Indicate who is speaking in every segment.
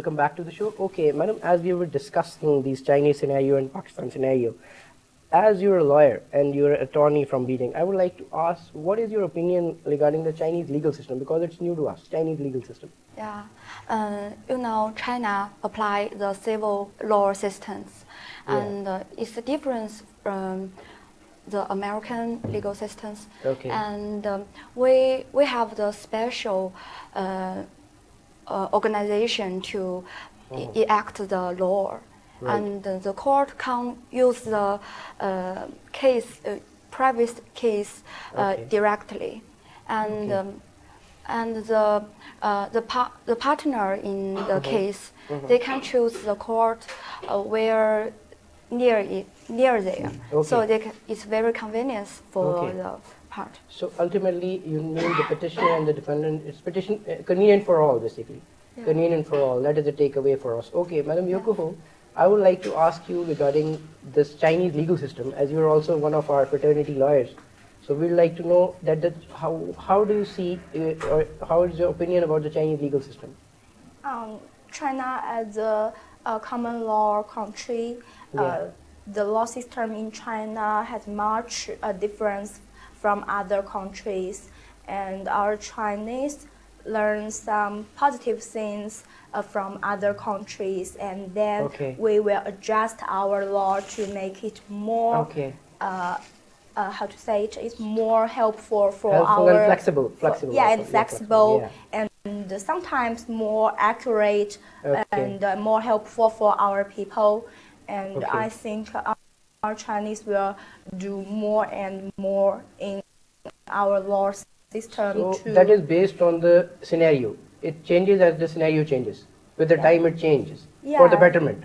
Speaker 1: welcome back to the show. Okay, madam, as we were discussing these Chinese scenario and Pakistan scenario, as you're a lawyer and you're an attorney from Beijing, I would like to ask, what is your opinion regarding the Chinese legal system? Because it's new to us, Chinese legal system.
Speaker 2: Yeah, China apply the civil law systems, and it's a difference from the American legal systems.
Speaker 1: Okay.
Speaker 2: And we have the special organization to enact the law.
Speaker 1: Right.
Speaker 2: And the court can use the private case directly, and the partner in the case, they can choose the court where near there, so it's very convenient for the part.
Speaker 1: So ultimately, you mean the petitioner and the defendant, it's convenient for all, basically. Yeah. Convenient for all. That is the takeaway for us. Okay, Madam Yokoho, I would like to ask you regarding this Chinese legal system, as you are also one of our fraternity lawyers. So we'd like to know that how do you see, or how is your opinion about the Chinese legal system?
Speaker 3: China as a common law country, the law system in China has much difference from other countries, and our Chinese learn some positive things from other countries, and then we will adjust our law to make it more how to say it, it's more helpful for our
Speaker 1: and flexible
Speaker 3: and flexible, and sometimes more accurate and more helpful for our people. And I think our Chinese will do more and more in our law system.
Speaker 1: So that is based on the scenario. It changes as the scenario changes. With the time it changes for the betterment.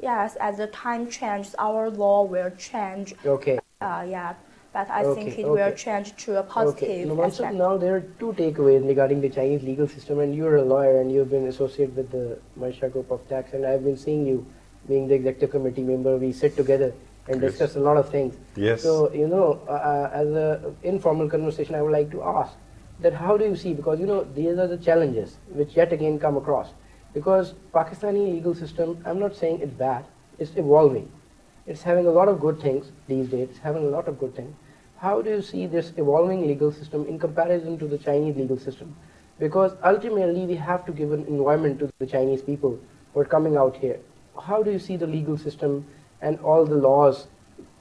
Speaker 3: Yes, as the time changes, our law will change.
Speaker 1: Okay.
Speaker 3: But I think it will change to a positive aspect.
Speaker 1: Now there are two takeaways regarding the Chinese legal system, and you're a lawyer and you've been associated with the Malaysia Group of Tax, and I've been seeing you being the executive committee member. We sit together and discuss a lot of things.
Speaker 4: Yes.
Speaker 1: So, as an informal conversation, I would like to ask that how do you see, because, these are the challenges which yet again come across. Because Pakistani legal system, I'm not saying it's bad, it's evolving. It's having a lot of good things these days, it's having a lot of good things. How do you see this evolving legal system in comparison to the Chinese legal system? Because ultimately we have to give an environment to the Chinese people who are coming out here. How do you see the legal system and all the laws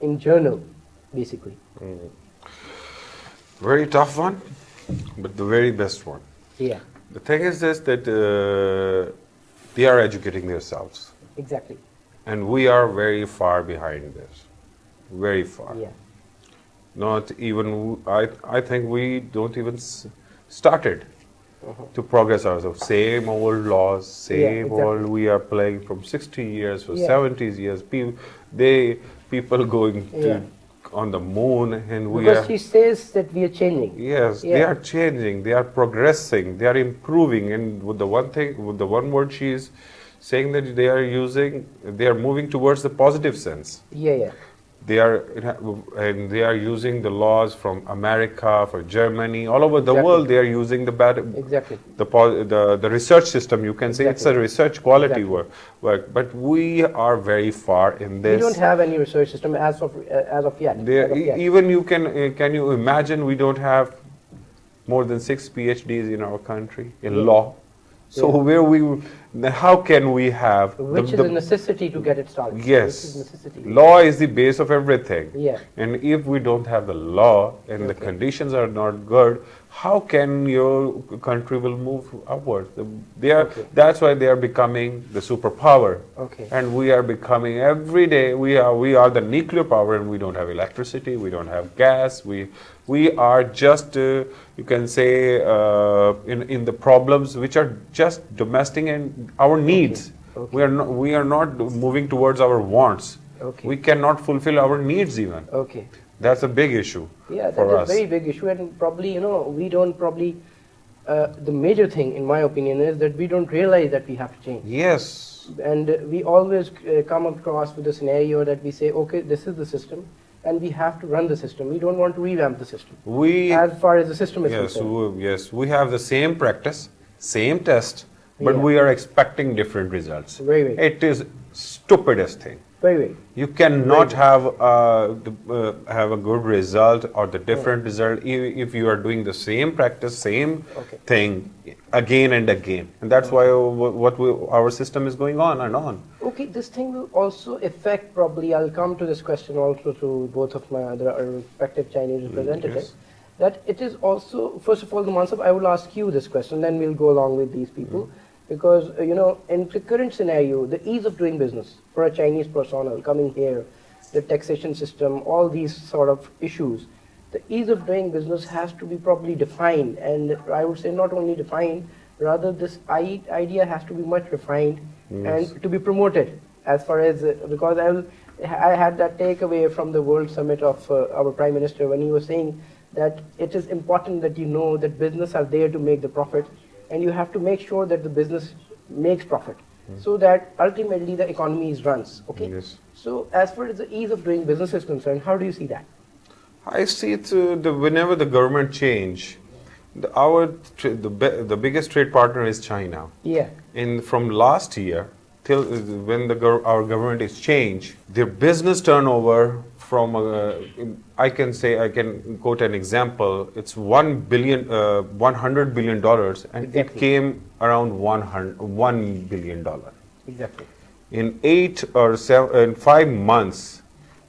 Speaker 1: in general, basically?
Speaker 4: Very tough one, but the very best one.
Speaker 1: Yeah.
Speaker 4: The thing is this, that they are educating themselves.
Speaker 1: Exactly.
Speaker 4: And we are very far behind this. Very far.
Speaker 1: Yeah.
Speaker 4: Not even, I think we don't even started to progress ourselves. Same old laws, same old, we are playing from 60 years, for 70 years. People going to on the moon, and we
Speaker 1: because she says that we are changing.
Speaker 4: Yes, they are changing, they are progressing, they are improving, and with the one word she is saying that they are moving towards the positive sense. They are using the laws from America, for Germany, all over the world. They are using the research system. You can say it's a research quality work. But we are very far in this.
Speaker 1: We don't have any research system as of yet.
Speaker 4: Even can you imagine, we don't have more than 6 PhDs in our country in law. So how can we have...
Speaker 1: Which is a necessity to get it started.
Speaker 4: Yes. Law is the base of everything. And if we don't have the law and the conditions are not good, how can your country will move upwards? That's why they are becoming the superpower. And we are becoming, every day, we are the nuclear power, and we don't have electricity, we don't have gas, we are just, you can say, in the problems which are just domestic and our needs. We are not moving towards our wants. We cannot fulfill our needs even. That's a big issue for us.
Speaker 1: Yeah, that is a very big issue, and probably, we don't the major thing, in my opinion, is that we don't realize that we have to change.
Speaker 4: Yes.
Speaker 1: And we always come across with a scenario that we say, okay, this is the system, and we have to run the system. We don't want to revamp the system. As far as the system is concerned.
Speaker 4: Yes, we have the same practice, same test, but we are expecting different results.
Speaker 1: Very.
Speaker 4: It is stupidest thing.
Speaker 1: Very.
Speaker 4: You cannot have a good result or the different result if you are doing the same practice, same thing again and again. And that's why our system is going on and on.
Speaker 1: Okay, this thing will also affect probably, I'll come to this question also to both of my other respective Chinese representatives, that it is also, first of all, the Mansab, I will ask you this question, then we'll go along with these people. Because, in the current scenario, the ease of doing business for a Chinese personnel coming here, the taxation system, all these sort of issues, the ease of doing business has to be properly defined. And I would say not only defined, rather this idea has to be much refined and to be promoted as far as, because I had that takeaway from the World Summit of our Prime Minister when he was saying that it is important that you know that business are there to make the profit. And you have to make sure that the business makes profit, so that ultimately the economy is runs. Okay.
Speaker 4: Yes.
Speaker 1: So as far as the ease of doing business is concerned, how do you see that?
Speaker 4: I see it whenever the government change, the biggest trade partner is China.
Speaker 1: Yeah.
Speaker 4: And from last year till when our government is changed, their business turnover from I can quote an example. It's $100 billion, and it came around $1 billion.
Speaker 1: Exactly.
Speaker 4: In 5 months,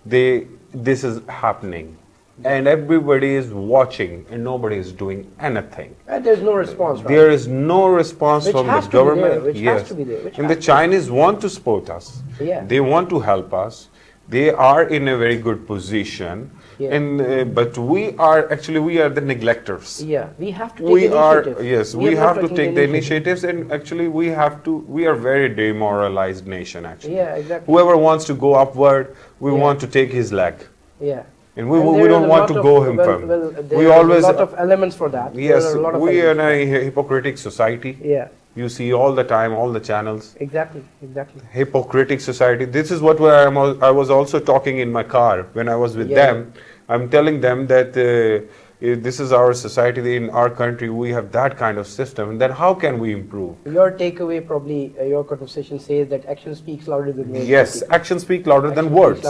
Speaker 4: this is happening, and everybody is watching, and nobody is doing anything.
Speaker 1: And there's no response. Right?
Speaker 4: There is no response
Speaker 1: which
Speaker 4: from the
Speaker 1: has
Speaker 4: government.
Speaker 1: To be there, which has to be there.
Speaker 4: And the Chinese want to support us.
Speaker 1: Yeah.
Speaker 4: They want to help us. They are in a very good position, but we are the neglectors.
Speaker 1: Yeah, we have to take initiative.
Speaker 4: We have to take the initiatives, and actually we are very demoralized nation actually.
Speaker 1: Yeah, exactly.
Speaker 4: Whoever wants to go upward, we want to take his leg.
Speaker 1: Yeah.
Speaker 4: And we don't want to go him from.
Speaker 1: We always a lot of elements for that.
Speaker 4: Yes, we are in a hypocritic society.
Speaker 1: Yeah.
Speaker 4: You see all the time, all the channels.
Speaker 1: Exactly.
Speaker 4: Hypocritic society. This is what I was also talking in my car when I was with them. I'm telling them that this is our society, in our country, we have that kind of system. And then how can we improve?
Speaker 1: Your takeaway, probably, your conversation says that action speaks louder than words.
Speaker 4: Yes, action speaks louder than words.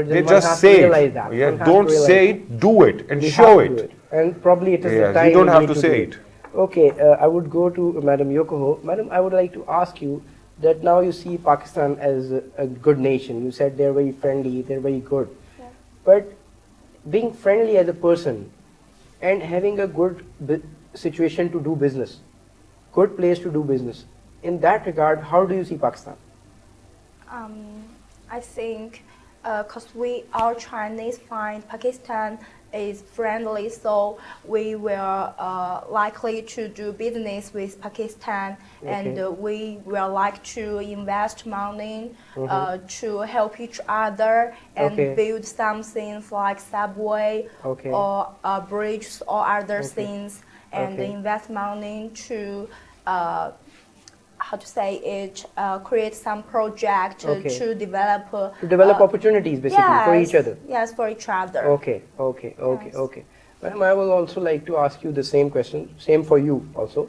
Speaker 4: They just say it. Yeah, don't say it, do it, and show it.
Speaker 1: And probably it is the time
Speaker 4: you don't have to say it.
Speaker 1: Okay, I would go to Madam Yokoho. Madam, I would like to ask you that now you see Pakistan as a good nation. You said they're very friendly, they're very good.
Speaker 3: Yeah.
Speaker 1: But being friendly as a person and having a good situation to do business, good place to do business, in that regard, how do you see Pakistan?
Speaker 3: I think because our Chinese find Pakistan is friendly, so we will likely to do business with Pakistan, and we will like to invest money to help each other and build some things like subway or bridges or other things, and invest money to create some project to develop
Speaker 1: opportunities basically for each other.
Speaker 3: Yes, for each other.
Speaker 1: Okay. Madam, I will also like to ask you the same question, same for you also.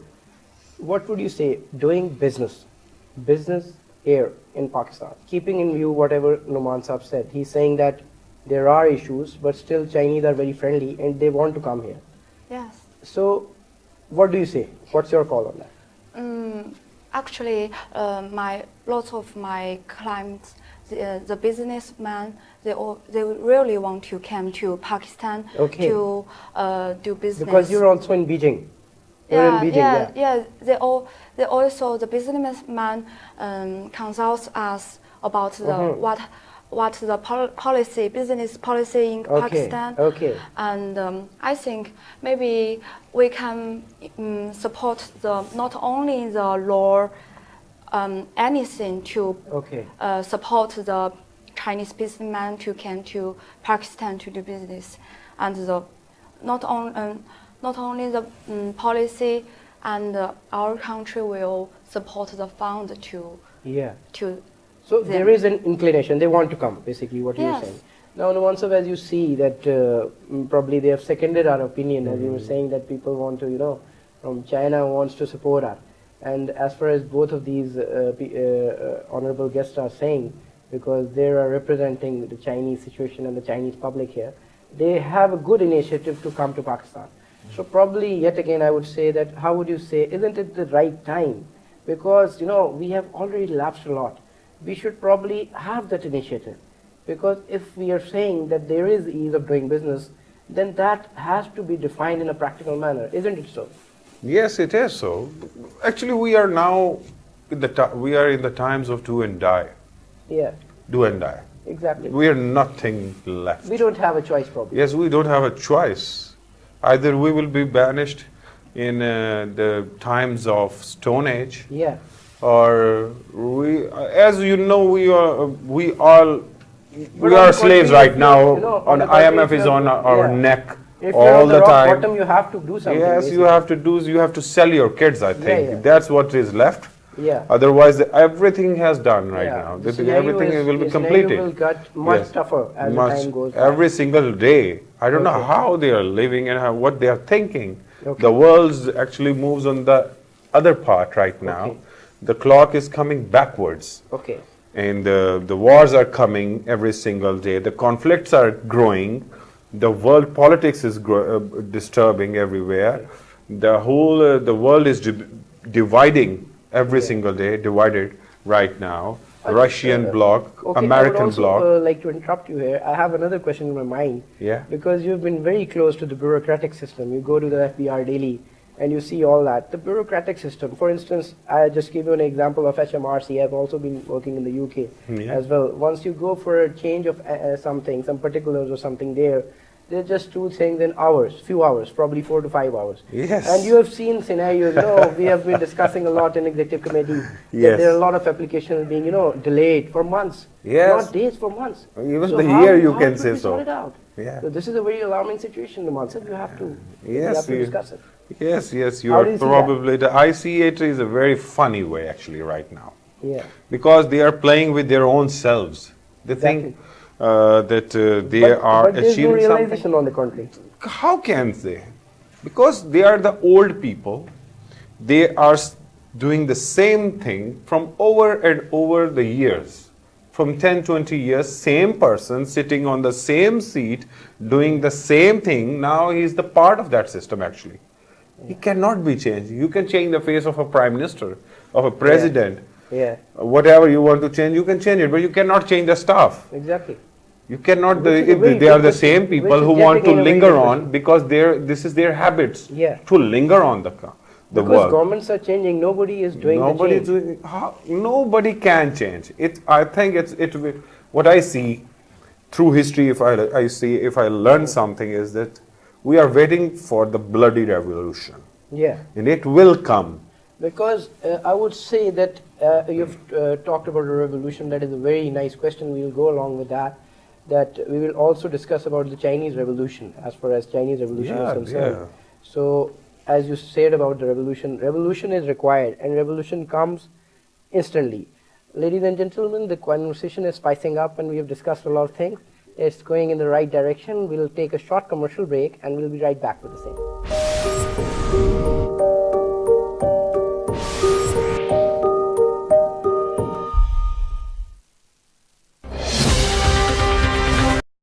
Speaker 1: What would you say doing business here in Pakistan, keeping in view whatever Numan Saab said? He's saying that there are issues, but still Chinese are very friendly and they want to come here.
Speaker 2: Yes.
Speaker 1: So, what do you say? What's your call on that?
Speaker 2: Actually, lots of my clients, the businessmen, they really want to come to Pakistan to do business.
Speaker 1: Because you're also in Beijing.
Speaker 2: The businessman consults us about what the business policy in Pakistan. And I think maybe we can support not only the law, anything to support the Chinese businessman to come to Pakistan to do business, and not only the policy, and our country will support the fund to.
Speaker 1: So there is an inclination, they want to come, basically what you're saying. Now, Numan Saab, as you see that probably they have seconded our opinion, as you were saying that people want to, from China wants to support us. And as far as both of these honorable guests are saying, because they are representing the Chinese situation and the Chinese public here, they have a good initiative to come to Pakistan. So probably yet again I would say that, how would you say, isn't it the right time? Because we have already lapsed a lot. We should probably have that initiative, because if we are saying that there is ease of doing business, then that has to be defined in a practical manner, isn't it so?
Speaker 4: Yes, it is so. Actually, we are now in the times of do and die.
Speaker 1: Yeah.
Speaker 4: Do and die.
Speaker 1: Exactly.
Speaker 4: We are nothing left.
Speaker 1: We don't have a choice, probably.
Speaker 4: Yes, we don't have a choice. Either we will be banished in the times of Stone Age.
Speaker 1: Yeah.
Speaker 4: Or we, as you know, we are slaves right now. On IMF is on our neck all the time.
Speaker 1: Bottom, you have to do something.
Speaker 4: Yes, basically. you have to sell your kids, I think.
Speaker 1: Yeah.
Speaker 4: That's what is left.
Speaker 1: Yeah.
Speaker 4: Otherwise, everything has done right now. Everything will be completed.
Speaker 1: Will get much tougher as the time goes by.
Speaker 4: Every single day. I don't know how they are living and what they are thinking.
Speaker 1: Okay.
Speaker 4: The world actually moves on the other part right now.
Speaker 1: Okay.
Speaker 4: The clock is coming backwards.
Speaker 1: Okay.
Speaker 4: And the wars are coming every single day. The conflicts are growing. The world politics is disturbing everywhere.
Speaker 1: Okay.
Speaker 4: The whole the world is dividing every single day, divided right now. Russian bloc, American bloc.
Speaker 1: I would also like to interrupt you here. I have another question in my mind.
Speaker 4: Yeah.
Speaker 1: Because you've been very close to the bureaucratic system. You go to the FBR daily and you see all that. The bureaucratic system, for instance, I just give you an example of HMRC. I've also been working in the UK as well. Once you go for a change of something, some particulars or something there, they're just two things in hours, few hours, probably 4 to 5 hours.
Speaker 4: Yes.
Speaker 1: And you have seen scenarios, we have been discussing a lot in executive committee.
Speaker 4: Yes.
Speaker 1: There are a lot of applications being, delayed for months.
Speaker 4: Yes.
Speaker 1: Not days, for months.
Speaker 4: Even the year you can say
Speaker 1: so.
Speaker 4: so.
Speaker 1: Sort it out?
Speaker 4: Yeah.
Speaker 1: So this is a very alarming situation, Mansab. You have to, discuss it.
Speaker 4: Yes, you
Speaker 1: How
Speaker 4: are
Speaker 1: do you see
Speaker 4: probably, I see it is a very funny way actually right now.
Speaker 1: Yeah.
Speaker 4: Because they are playing with their own selves. They think that they are
Speaker 1: but there's
Speaker 4: achieving
Speaker 1: no
Speaker 4: something.
Speaker 1: realization on the contrary.
Speaker 4: How can they? Because they are the old people. They are doing the same thing from over and over the years. From 10, 20 years, same person sitting on the same seat, doing the same thing. Now he is the part of that system actually. He cannot be changed. You can change the face of a prime minister, of a president.
Speaker 1: Yeah.
Speaker 4: Whatever you want to change, you can change it, but you cannot change the staff.
Speaker 1: Exactly.
Speaker 4: You cannot.
Speaker 1: They
Speaker 4: are the same people who want to linger on because this is their habits.
Speaker 1: Yeah.
Speaker 4: To linger on the
Speaker 1: because
Speaker 4: work.
Speaker 1: Governments are changing. Nobody is doing the change.
Speaker 4: Nobody can change it. I think what I see through history. If I learn something is that we are waiting for the bloody revolution.
Speaker 1: Yeah.
Speaker 4: And it will come.
Speaker 1: Because I would say that you've talked about a revolution. That is a very nice question. We will go along with that. That we will also discuss about the Chinese revolution, as far as Chinese revolution is concerned.
Speaker 4: Yeah.
Speaker 1: So, as you said about the revolution is required, and revolution comes instantly. Ladies and gentlemen, the conversation is spicing up, and we have discussed a lot of things. It's going in the right direction. We'll take a short commercial break, and we'll be right back with the same.